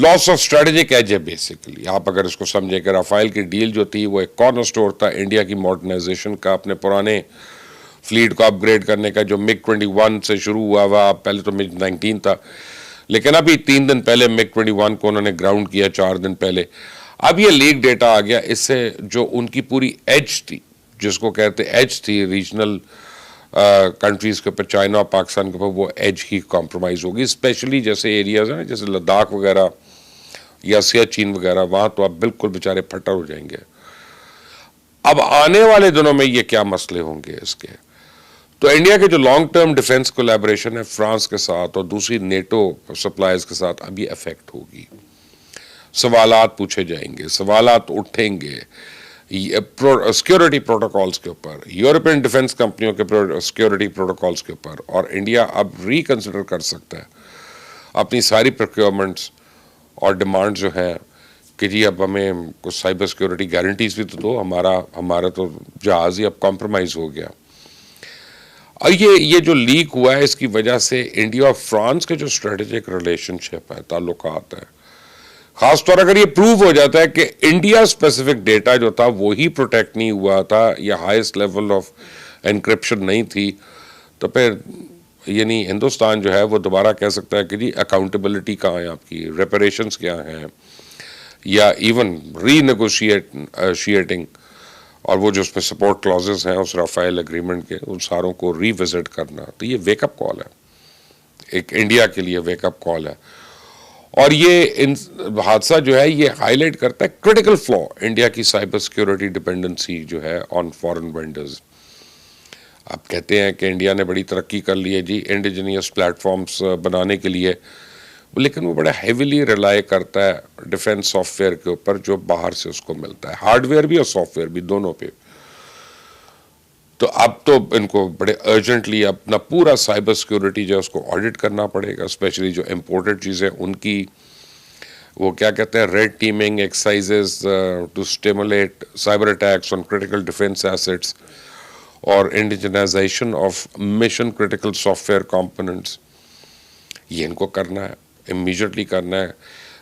Loss of strategic as है basically. आप अगर इसको समझें कि राफेल की डील जो थी वो एक कॉर्नर स्टोर था इंडिया की मॉडर्नाइजेशन का, अपने पुराने फ्लीट को अपग्रेड करने का, जो मिग 21 से शुरू हुआ हुआ, पहले तो मिग 19 था, लेकिन अभी 3 दिन पहले मिग 21 को उन्होंने ग्राउंड किया, 4 दिन पहले। अब ये लीक डेटा आ गया, इससे जो उनकी पूरी एज थी, जिसको कहते एज थी रीजनल कंट्रीज के ऊपर, चाइना और पाकिस्तान के ऊपर, वो एज ही कॉम्प्रोमाइज़ होगी। स्पेशली जैसे एरियाज हैं जैसे लद्दाख वगैरह या सियाचिन वगैरह, वहाँ तो आप बिल्कुल बेचारे फटर हो जाएंगे। अब आने वाले दिनों में ये क्या मसले होंगे इसके, तो इंडिया के जो लॉन्ग टर्म डिफेंस कोलैबोरेशन है फ्रांस के साथ और दूसरी नेटो सप्लायर्स के साथ, अब ये अफेक्ट होगी। सवालात पूछे जाएंगे, सवालात उठेंगे सिक्योरिटी प्रोटोकॉल्स के ऊपर, यूरोपियन डिफेंस कंपनियों के सिक्योरिटी प्रोटोकॉल्स के ऊपर, और इंडिया अब रिकंसिडर कर सकता है अपनी सारी प्रोक्योरमेंट्स और डिमांड जो है कि जी अब हमें कुछ साइबर सिक्योरिटी गारंटीज भी तो दो, हमारा तो जहाज ही अब कॉम्प्रोमाइज़ हो गया। और ये जो लीक हुआ है, इसकी वजह से इंडिया और फ्रांस के जो स्ट्रेटेजिक रिलेशनशिप है, ताल्लुकात है, खासतौर अगर ये प्रूव हो जाता है कि इंडिया स्पेसिफिक डेटा जो था वो ही प्रोटेक्ट नहीं हुआ था या हाईएस्ट लेवल ऑफ एनक्रिप्शन नहीं थी, तो फिर यानी हिंदुस्तान जो है वो दोबारा कह सकता है कि जी अकाउंटेबिलिटी कहाँ है आपकी, रेपरेशंस क्या हैं, या इवन रीनेगोशिएटिंग, और वो जो उसमें सपोर्ट क्लॉजेस हैं उस राफेल एग्रीमेंट के, उन सारों को रीविजिट करना। तो ये वेकअप कॉल है, एक इंडिया के लिए वेकअप कॉल है। और ये हादसा जो है ये हाईलाइट करता है क्रिटिकल फ्लॉ इंडिया की साइबर सिक्योरिटी डिपेंडेंसी जो है ऑन फॉरेन वेंडर्स। आप कहते हैं कि इंडिया ने बड़ी तरक्की कर ली है जी इंडिजीनियस प्लेटफॉर्म्स बनाने के लिए, लेकिन वो बड़ा हेविली रिलाई करता है डिफेंस सॉफ्टवेयर के ऊपर जो बाहर से उसको मिलता है, हार्डवेयर भी और सॉफ्टवेयर भी दोनों पे। तो अब तो इनको बड़े अर्जेंटली अपना पूरा साइबर सिक्योरिटी जो है उसको ऑडिट करना पड़ेगा, स्पेशली जो इम्पोर्टेड चीज़ें उनकी, वो क्या कहते हैं, red teaming exercises to stimulate cyber attacks on critical defence assets और indigenisation of mission critical software components, ये इनको करना है, इमीडिएटली करना है।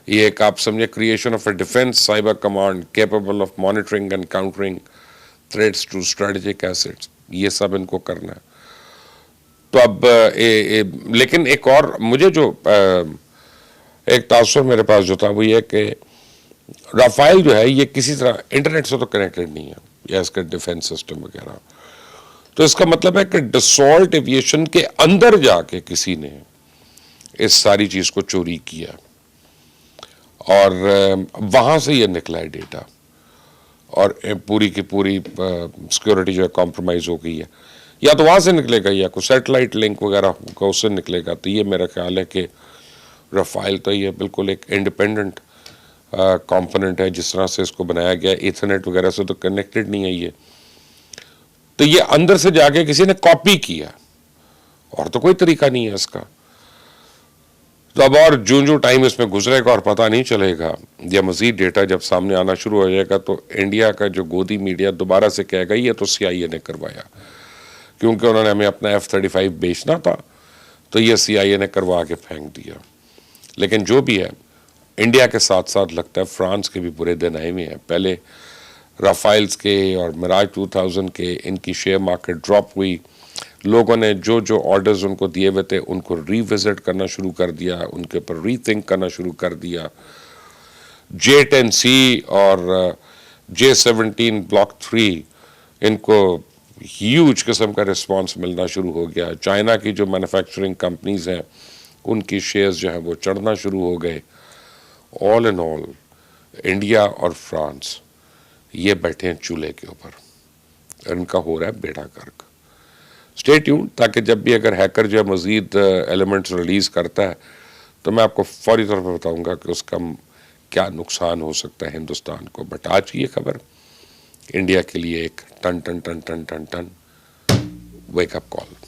ये एक आप समझे creation of a defence cyber command capable of monitoring and countering threats to strategic assets, ये सब इनको करना है। तो अब लेकिन एक और मुझे जो एक तासुर मेरे पास जो था वो ये कि राफेल जो है ये किसी तरह इंटरनेट से तो कनेक्टेड नहीं है, या इसका डिफेंस सिस्टम वगैरह, तो इसका मतलब है कि डसॉल्ट एविएशन के अंदर जाके किसी ने इस सारी चीज़ को चोरी किया और वहाँ से ये निकला है डेटा, और पूरी की पूरी सिक्योरिटी जो है कॉम्प्रोमाइज़ हो गई है, या तो वहाँ से निकलेगा या कोई सैटेलाइट लिंक वगैरह का उससे निकलेगा। तो ये मेरा ख्याल है कि राफेल तो ये बिल्कुल एक इंडिपेंडेंट कंपोनेंट है, जिस तरह से इसको बनाया गया, इथरनेट वगैरह से तो कनेक्टेड नहीं है ये, तो ये अंदर से जाके किसी ने कॉपी किया, और तो कोई तरीका नहीं है इसका। तो अब और जो टाइम इसमें गुजरेगा और पता नहीं चलेगा, या मजीद डेटा जब सामने आना शुरू हो जाएगा, तो इंडिया का जो गोदी मीडिया दोबारा से कहेगा ये तो CIA ने करवाया, क्योंकि उन्होंने हमें अपना F-35 बेचना था, तो ये CIA ने करवा के फेंक दिया। लेकिन जो भी है, इंडिया के साथ साथ लगता है फ्रांस के भी बुरे दिन आए हुए हैं। पहले राफेल्स के और मिराज 2000 के इनकी शेयर मार्केट ड्रॉप हुई, लोगों ने जो जो ऑर्डर्स उनको दिए हुए थे उनको रीविजिट करना शुरू कर दिया, उनके ऊपर रीथिंक करना शुरू कर दिया। J-10C और J-17 ब्लॉक 3 इनको ह्यूज किस्म का रिस्पांस मिलना शुरू हो गया। चाइना की जो मैन्युफैक्चरिंग कंपनीज हैं उनकी शेयर्स जो हैं वो चढ़ना शुरू हो गए। ऑल इन ऑल इंडिया और फ्रांस ये बैठे हैं चूल्हे के ऊपर, इनका हो रहा है बेड़ा गर्क। स्टे ट्यून्ड, ताकि जब भी अगर हैकर जो है मजीद एलिमेंट्स रिलीज करता है तो मैं आपको फौरी तौर पर बताऊंगा कि उसका क्या नुकसान हो सकता है हिंदुस्तान को। बट आज की ये खबर इंडिया के लिए एक टन टन टन टन टन टन वेकअप कॉल।